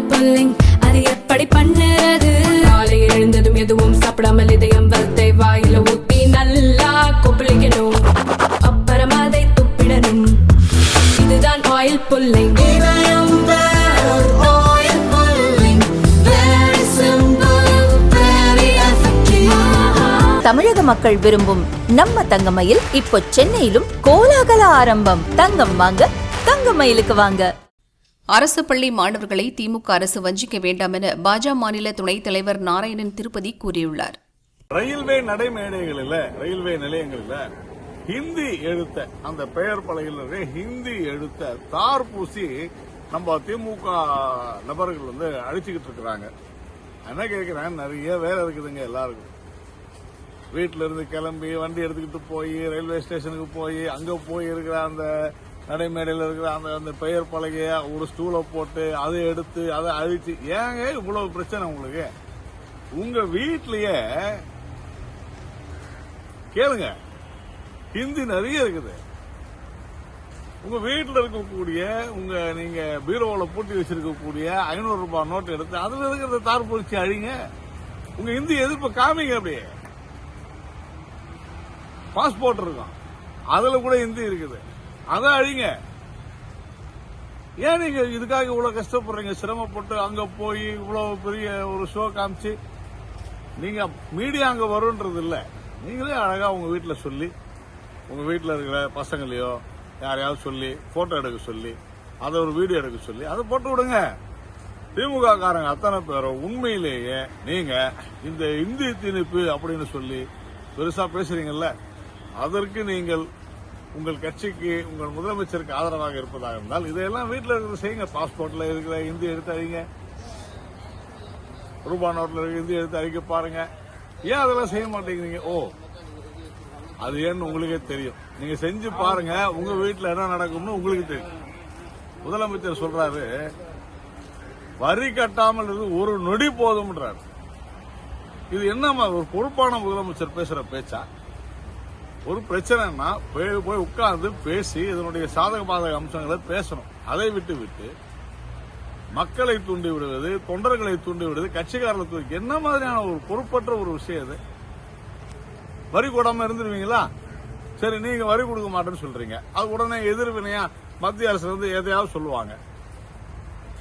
Oil pulling அது எப்படி பண்ணுறது? காலை எழுந்ததும் எதுவும் சாப்பிடாமல் இதயம் வளத்தை வாயில ஊத்தி நல்லா கொப்பளிக்கணும், அப்புறம் அதை துப்பிடணும். இதுதான் ஆயில் புல்லிங். தமிழக மக்கள் விரும்பும் நம்ம தங்கமயில் இப்போ சென்னையிலும் கோலாகல ஆரம்பம். தங்கம் வாங்க தங்கமயிலுக்கு வாங்க. அரசு பள்ளி மாணவர்களை திமுக அரசு வஞ்சிக்க வேண்டாம் என பாஜக மாநில துணைத் தலைவர் நாராயணன் திருப்பதி கூறியுள்ளார். ரயில்வே நடைமேடைகளில், ரயில்வே நிலையங்களில் ஹிந்தி எழுத்த அந்த பெயர் பலகையில் ஹிந்தி எழுத்த தார் பூசி நம்ம திமுக நபர்கள் அழிச்சுக்கிட்டு இருக்கிறாங்க. என்ன கேட்கிறேன், நிறைய வேலை இருக்குதுங்க எல்லாருக்கும். வீட்டில இருந்து கிளம்பி வண்டி எடுத்துக்கிட்டு போய் ரயில்வே ஸ்டேஷனுக்கு போய் அங்க போய் இருக்கிற அந்த நடைமேடையில் இருக்கிற அந்த பெயர் பலகைய ஒரு ஸ்டூலை போட்டு அதை எடுத்து அதை அழிச்சு, ஏங்க இவ்வளவு பிரச்சனை உங்களுக்கு? உங்க வீட்லயே கேளுங்க, ஹிந்தி நிறைய இருக்குது. உங்க வீட்டில் இருக்கக்கூடிய நீங்க பீரோல பூட்டி வச்சிருக்கக்கூடிய 500 ரூபாய் நோட்டு எடுத்து அதுல இருக்கிறத தார் பொறிச்சு அழிங்க. உங்க ஹிந்தி எதிர்ப்பு காமிங்க. அப்படியே பாஸ்போர்ட் இருக்கும், அதுல கூட ஹிந்தி இருக்குது, அதை அழிங்க. ஏன் நீங்க இதுக்காக இவ்வளவு கஷ்டப்படுறீங்க? சிரமப்பட்டு அங்க போய் இவ்வளவு பெரிய ஒரு ஷோ காமிச்சு நீங்க மீடியா அங்க வரும்ன்றது இல்ல. நீங்களே அழகா உங்க வீட்டுல சொல்லி, உங்க வீட்டுல இருக்கிற பசங்களையோ யாரையாவது சொல்லி போட்டோ எடுக்க சொல்லி அதை ஒரு வீடியோ எடுக்க சொல்லி அதை போட்டு விடுங்க. திமுக காரங்க அத்தனை பேரும் உண்மையிலேயே நீங்க இந்த இந்தி திணிப்பு அப்படின்னு சொல்லி பெருசா பேசுறீங்கல்ல, அதற்கு நீங்கள் உங்கள் கட்சிக்கு உங்கள் முதலமைச்சருக்கு ஆதரவாக இருப்பதாக இருந்தால் இதையெல்லாம் வீட்டில் இருக்கிற செய்யுங்க. பாஸ்போர்ட்ல இருக்கிற ஹிந்தி எடுத்து அழிங்க, ரூபாய் நோட்ல இருக்கிற ஹிந்தி எடுத்து அழிக்க பாருங்க. ஏன் அதெல்லாம் செய்ய மாட்டேங்கிறீங்க? ஓ, அது ஏன்னு உங்களுக்கே தெரியும். நீங்க செஞ்சு பாருங்க, உங்க வீட்டில் என்ன நடக்கும்னு உங்களுக்கு தெரியும். முதலமைச்சர் சொல்றாரு, வரி கட்டாமல் இருந்து ஒரு நொடி போதும்ன்றாரு. இது என்னமா ஒரு பொறுப்பான முதலமைச்சர் பேசுற பேச்சா? ஒரு பிரச்சனைனா போய் உட்கார்ந்து பேசி இதனுடைய சாதக பாதக அம்சங்களை பேசணும். அதை விட்டு மக்களை தூண்டி விடுவது, தொண்டர்களை தூண்டி விடுவது, கட்சிக்காரர்களை தூண்டி, என்ன மாதிரியான ஒரு பொறுப்பற்ற ஒரு விஷயம் இது? வரி கூடாம இருந்துருவீங்களா? சரி, நீங்க வரி கொடுக்க மாட்டேன்னு சொல்றீங்க, அது உடனே எதிர்வினையா மத்திய அரசு எதையாவது சொல்லுவாங்க.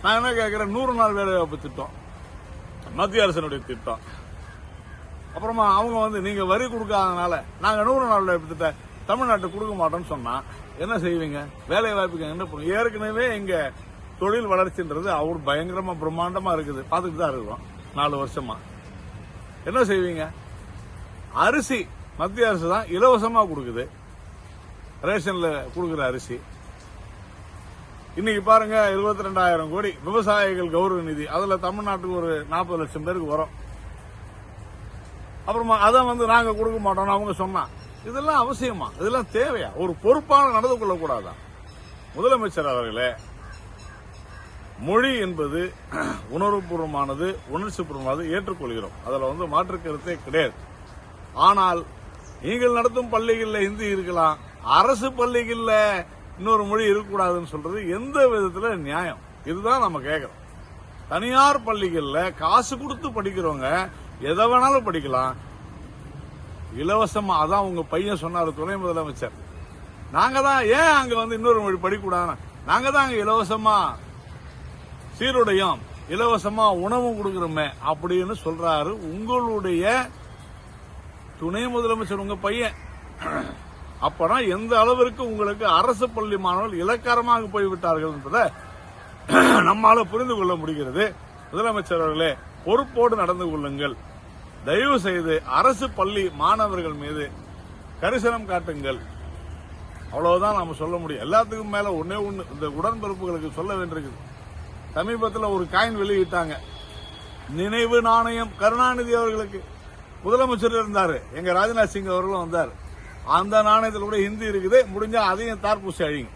நான் என்ன கேட்கிறேன், 100 நாள் வேலைவாய்ப்பு திட்டம் மத்திய அரசினுடைய திட்டம். அப்புறமா அவங்க நீங்க வரி கொடுக்காதனால நாங்க 100 நாள் வேலைவாய்ப்பு திட்டம் தமிழ்நாட்டுக்கு கொடுக்க மாட்டோம்னு சொன்னா என்ன செய்வீங்க? வேலை வாய்ப்புக்கு என்ன பண்ணும்? ஏற்கனவே இங்க தொழில் வளர்ச்சின்றது அவர் பயங்கரமா பிரம்மாண்டமா இருக்குது, பார்த்துட்டு தான் இருக்கிறோம் 4 வருஷமா. என்ன செய்வீங்க? அரிசி மத்திய அரசு தான் இலவசமா கொடுக்குது, ரேஷன்ல கொடுக்குற அரிசி. இன்னைக்கு பாருங்க, 22,000 கோடி விவசாயிகள் கௌரவ நிதி, அதுல தமிழ்நாட்டுக்கு ஒரு 40 லட்சம் பேருக்கு வரும். அப்புறமா அதை நாங்க கொடுக்க மாட்டோம் அவங்க சொன்னா, இதெல்லாம் அவசியமா? இதெல்லாம் தேவையா? ஒரு பொறுப்பான நடந்து கொள்ளக்கூடாதா? முதலமைச்சர் அவர்களே, மொழி என்பது உணர்வுபூர்வமானது, உணர்ச்சி பூர்வமானது, ஏற்றுக்கொள்கிறோம். அதுல மாற்று கருத்தே கிடையாது. ஆனால் நீங்கள் நடத்தும் பள்ளிகளில் ஹிந்தி இருக்கலாம், அரசு பள்ளிகளில் இன்னொரு மொழி இருக்கக்கூடாதுன்னு சொல்றது எந்த விதத்துல நியாயம்? இதுதான் நம்ம கேட்கிறோம். தனியார் பள்ளிகளில் காசு கொடுத்து படிக்கிறவங்க எதை வேணாலும் படிக்கலாம், இலவசமா. அதான் உங்க பையன் சொன்னாரு, துணை முதலமைச்சர், நாங்க தான் ஏன் அங்க இன்னொரு மொழி படிக்கூடாது, நாங்க தான் அங்க இலவசமா சீருடையும் இலவசமா உணவும் கொடுக்கிறோமே அப்படின்னு சொல்றாரு உங்களுடைய துணை முதலமைச்சர், உங்க பையன். அப்பனா எந்த அளவிற்கு உங்களுக்கு அரசு பள்ளி மாணவர்கள் இலக்காரமாக போய்விட்டார்கள் என்பதை நம்மால புரிந்து கொள்ள முடிகிறது. முதலமைச்சர் அவர்களே, பொறுப்போடு நடந்து கொள்ளுங்கள். தயவு செய்து அரசு பள்ளி மாணவர்கள் மீது கரிசனம் காட்டுங்கள். அவ்வளவுதான் நாம சொல்ல முடியும். எல்லாத்துக்கும் மேல ஒன்னே ஒண்ணு, இந்த உடன்பிறப்புகளுக்கு சொல்ல வேண்டியிருக்குது. சமீபத்தில் ஒரு காயின் வெளியிட்டாங்க, நினைவு நாணயம் கருணாநிதி அவர்களுக்கு. முதலமைச்சர் இருந்தாரு, எங்க ராஜ்நாத் சிங் அவர்களும் வந்தார். அந்த நாணயத்தில் கூட ஹிந்தி இருக்குது, முடிஞ்சா அதையும் தார்பூசி அழிங்க.